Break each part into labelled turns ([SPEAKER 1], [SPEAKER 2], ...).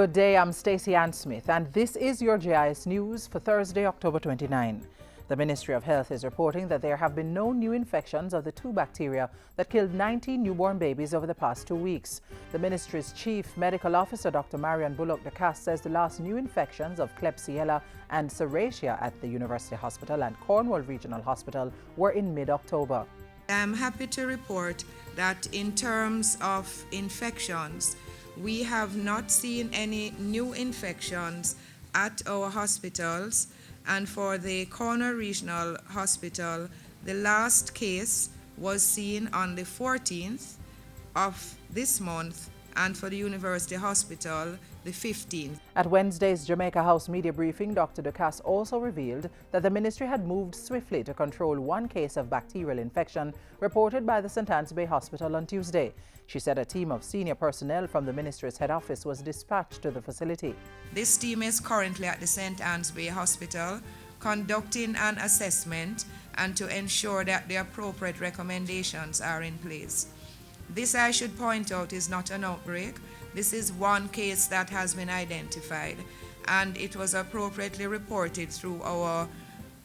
[SPEAKER 1] Good day, I'm Stacey Ann Smith, and this is your JIS News for Thursday, October 29. The Ministry of Health is reporting that there have been no new infections of the two bacteria that killed 19 newborn babies over the past 2 weeks. The ministry's chief medical officer, Dr. Marian Bullock-Decas, says the last new infections of Klebsiella and Serratia at the University Hospital and Cornwall Regional Hospital were in mid-October.
[SPEAKER 2] I'm happy to report that in terms of infections, we have not seen any new infections at our hospitals, and for the Cornwall Regional Hospital, the last case was seen on the 14th of this month, and for the University Hospital, the 15th.
[SPEAKER 1] At Wednesday's Jamaica House media briefing, Dr. Decas also revealed that the ministry had moved swiftly to control one case of bacterial infection reported by the St. Anne's Bay Hospital on Tuesday. She said a team of senior personnel from the ministry's head office was dispatched to the facility.
[SPEAKER 2] This team is currently at the St. Anne's Bay Hospital conducting an assessment and to ensure that the appropriate recommendations are in place. This, I should point out, is not an outbreak. This is one case that has been identified, and it was appropriately reported through our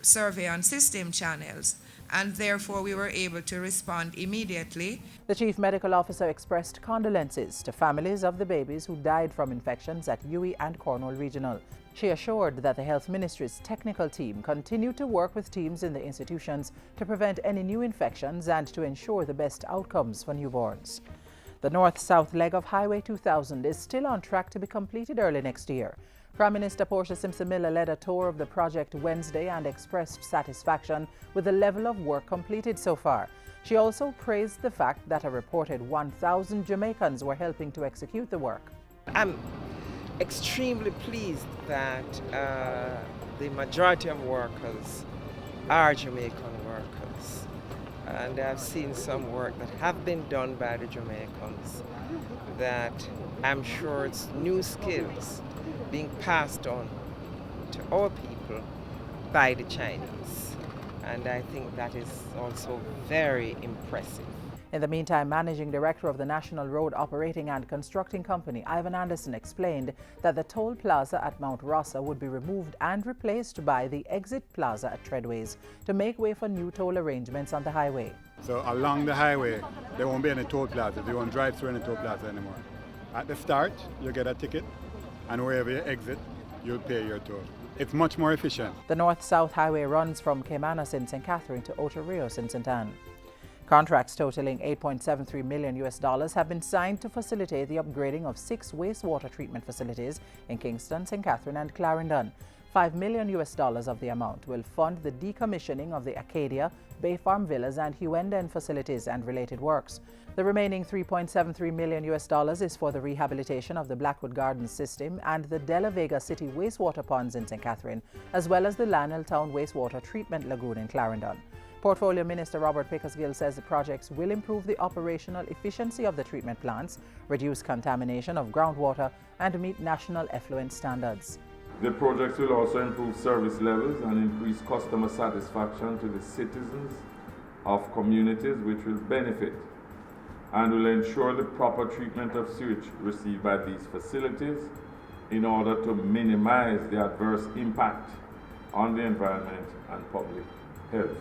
[SPEAKER 2] survey and system channels, and therefore we were able to respond immediately.
[SPEAKER 1] The chief medical officer expressed condolences to families of the babies who died from infections at UWI and Cornwall Regional. She assured that the Health Ministry's technical team continued to work with teams in the institutions to prevent any new infections and to ensure the best outcomes for newborns. The north-south leg of Highway 2000 is still on track to be completed early next year. Prime Minister Portia Simpson-Miller led a tour of the project Wednesday and expressed satisfaction with the level of work completed so far. She also praised the fact that a reported 1,000 Jamaicans were helping to execute the work.
[SPEAKER 3] I'm extremely pleased that the majority of workers are Jamaican workers, and I've seen some work that have been done by the Jamaicans that I'm sure it's new skills being passed on to our people by the Chinese, and I think that is also very impressive.
[SPEAKER 1] In the meantime, Managing Director of the National Road Operating and Constructing Company, Ivan Anderson, explained that the toll plaza at Mount Rossa would be removed and replaced by the exit plaza at Treadways to make way for new toll arrangements on the highway.
[SPEAKER 4] So along the highway, there won't be any toll plazas. You won't drive through any toll plaza anymore. At the start, you get a ticket, and wherever you exit, you'll pay your toll. It's much more efficient.
[SPEAKER 1] The north-south highway runs from Caymanas in St. Catherine to Ocho Rios in St. Anne. Contracts totaling $8.73 million have been signed to facilitate the upgrading of 6 wastewater treatment facilities in Kingston, St. Catherine and Clarendon. $5 million of the amount will fund the decommissioning of the Acadia, Bay Farm Villas and Huenden facilities and related works. The remaining $3.73 million is for the rehabilitation of the Blackwood Gardens system and the De La Vega City wastewater ponds in St. Catherine, as well as the Lionel Town wastewater treatment lagoon in Clarendon. Portfolio Minister Robert Pickersgill says the projects will improve the operational efficiency of the treatment plants, reduce contamination of groundwater, and meet national effluent standards.
[SPEAKER 5] The projects will also improve service levels and increase customer satisfaction to the citizens of communities, which will benefit and will ensure the proper treatment of sewage received by these facilities in order to minimize the adverse impact on the environment and public health.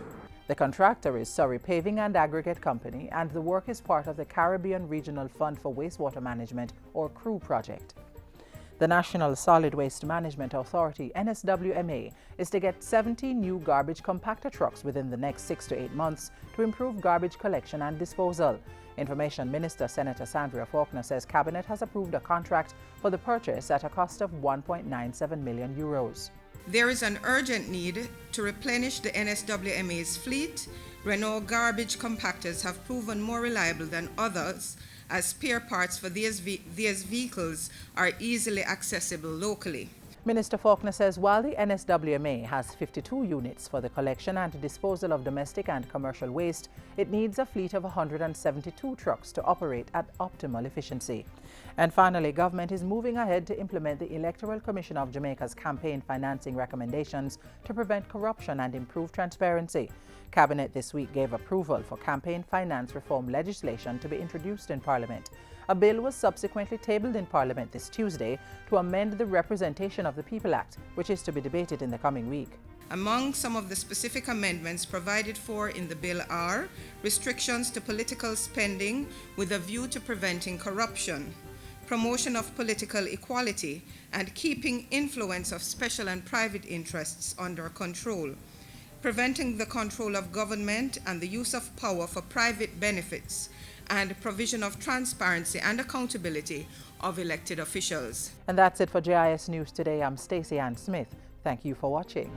[SPEAKER 1] The contractor is Surrey Paving and Aggregate Company, and the work is part of the Caribbean Regional Fund for Wastewater Management, or CREW project. The National Solid Waste Management Authority, NSWMA, is to get 70 new garbage compactor trucks within the next 6 to 8 months to improve garbage collection and disposal. Information Minister Senator Sandria Faulkner says Cabinet has approved a contract for the purchase at a cost of €1.97 million.
[SPEAKER 2] There is an urgent need to replenish the NSWMA's fleet. Renault garbage compactors have proven more reliable than others, as spare parts for these vehicles are easily accessible locally.
[SPEAKER 1] Minister Faulkner says while the NSWMA has 52 units for the collection and disposal of domestic and commercial waste, it needs a fleet of 172 trucks to operate at optimal efficiency. And finally, government is moving ahead to implement the Electoral Commission of Jamaica's campaign financing recommendations to prevent corruption and improve transparency. Cabinet this week gave approval for campaign finance reform legislation to be introduced in Parliament. A bill was subsequently tabled in Parliament this Tuesday to amend the Representation of the People Act, which is to be debated in the coming week.
[SPEAKER 2] Among some of the specific amendments provided for in the bill are restrictions to political spending with a view to preventing corruption, promotion of political equality, and keeping influence of special and private interests under control, preventing the control of government and the use of power for private benefits, and provision of transparency and accountability of elected officials.
[SPEAKER 1] And that's it for JIS News today. I'm Stacey Ann Smith. Thank you for watching.